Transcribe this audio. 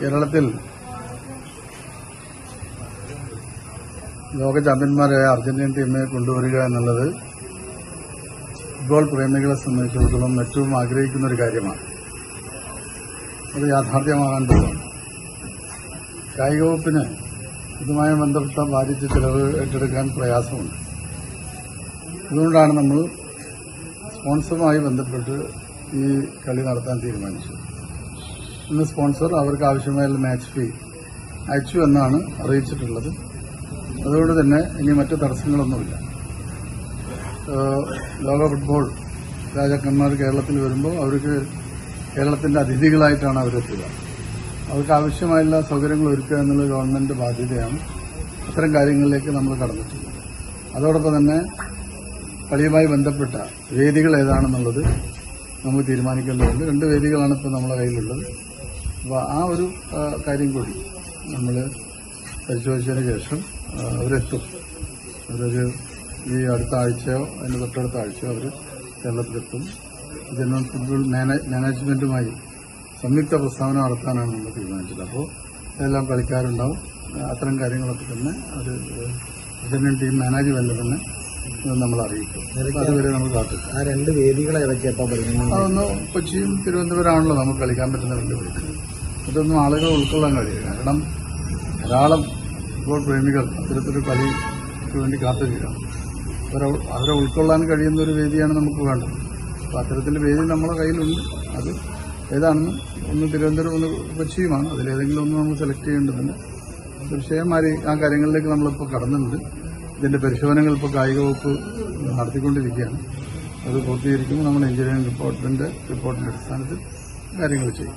കേരളത്തിൽ ലോക ചാമ്പ്യന്മാരായ അർജന്റീൻ ടീമിനെ കൊണ്ടുവരിക എന്നുള്ളത് ഫുട്ബോൾ പ്രേമികളെ സംബന്ധിച്ചിടത്തോളം ഏറ്റവും ആഗ്രഹിക്കുന്ന ഒരു കാര്യമാണ്. അത് യാഥാർത്ഥ്യമാകാൻ പോകുന്നു. കായിക വകുപ്പിന് ഇതുമായി ബന്ധപ്പെട്ട ബാധിച്ച ചെലവ് ഏറ്റെടുക്കാൻ പ്രയാസമുണ്ട്. അതുകൊണ്ടാണ് നമ്മൾ സ്പോൺസറുമായി ബന്ധപ്പെട്ട് ഈ കളി നടത്താൻ തീരുമാനിച്ചത്. ഇന്ന് സ്പോൺസർ അവർക്ക് ആവശ്യമായ മാച്ച് ഫീ അയച്ചു എന്നാണ് അറിയിച്ചിട്ടുള്ളത്. അതുകൊണ്ട് തന്നെ ഇനി മറ്റു തടസ്സങ്ങളൊന്നുമില്ല. ലോക ഫുട്ബോൾ രാജാക്കന്മാർ കേരളത്തിൽ വരുമ്പോൾ അവർക്ക് കേരളത്തിന്റെ അതിഥികളായിട്ടാണ് അവരെത്തുക. അവർക്ക് ആവശ്യമായുള്ള സൗകര്യങ്ങൾ ഒരുക്കുക എന്നുള്ളത് ഗവൺമെന്റ് ബാധ്യതയാണ്. അത്തരം കാര്യങ്ങളിലേക്ക് നമ്മൾ കടന്നിട്ടുണ്ട്. അതോടൊപ്പം തന്നെ കളിയുമായി ബന്ധപ്പെട്ട വേദികൾ ഏതാണെന്നുള്ളത് നമുക്ക് തീരുമാനിക്കേണ്ടതുണ്ട്. 2 വേദികളാണ് ഇപ്പോൾ നമ്മുടെ കയ്യിലുള്ളത്. അപ്പോൾ ആ ഒരു കാര്യം കൂടി നമ്മൾ പരിശോധിച്ചതിന് ശേഷം അവരെത്തും. ഈ അടുത്ത ആഴ്ചയോ അതിന് തൊട്ടടുത്ത ആഴ്ചയോ അവർ കേരളത്തിലെത്തും. ജനറൽ ഫുട്ബോൾ മാനേജ്മെന്റുമായി സംയുക്ത പ്രസ്താവന നടത്താനാണ് നമ്മൾ തീരുമാനിച്ചത്. അപ്പോൾ ഇതെല്ലാം കളിക്കാരുണ്ടാവും. അത്തരം കാര്യങ്ങളൊക്കെ തന്നെ ഒരു അർജന്റീൻ ടീം മാനേജ്മെന്റ് തന്നെ നമ്മൾ അറിയിക്കും. അതുവരെ നമ്മൾ കാത്തിരിക്കും. ആ 2 വേദികളെ അതൊന്ന് കൊച്ചിയും തിരുവനന്തപുരമാണല്ലോ നമുക്ക് കളിക്കാൻ പറ്റുന്ന 2 വേദികൾ. ഇതൊന്നും ആളുകൾ ഉൾക്കൊള്ളാൻ കഴിയില്ല. കാരണം ധാരാളം ഫുട്ബോൾ പ്രേമികൾ അത്തരത്തിലൊരു കളിക്ക് വേണ്ടി കാത്തിരിക്കണം. അവരെ ഉൾക്കൊള്ളാൻ കഴിയുന്ന ഒരു വേദിയാണ് നമുക്ക് വേണ്ടത്. അപ്പോൾ അത്തരത്തിലുള്ള വേദി നമ്മുടെ കയ്യിലുണ്ട്. അത് ഏതാണെന്ന് ഒന്ന് തിരുവനന്തപുരം ഒന്ന് കൊച്ചിയുമാണ്. അതിലേതെങ്കിലും ഒന്ന് നമ്മൾ സെലക്ട് ചെയ്യേണ്ടതുണ്ട്. തീർച്ചയായും ആ കാര്യങ്ങളിലേക്ക് നമ്മളിപ്പോൾ കടന്നിട്ടുണ്ട്. ഇതിന്റെ പരിശോധനകൾ ഇപ്പോൾ കായിക വകുപ്പ് നടത്തിക്കൊണ്ടിരിക്കുകയാണ്. അത് പൂർത്തീകരിക്കുമ്പോൾ നമ്മൾ എഞ്ചിനീയറിംഗ് റിപ്പോർട്ടിന്റെ അടിസ്ഥാനത്തിൽ കാര്യങ്ങൾ ചെയ്യും.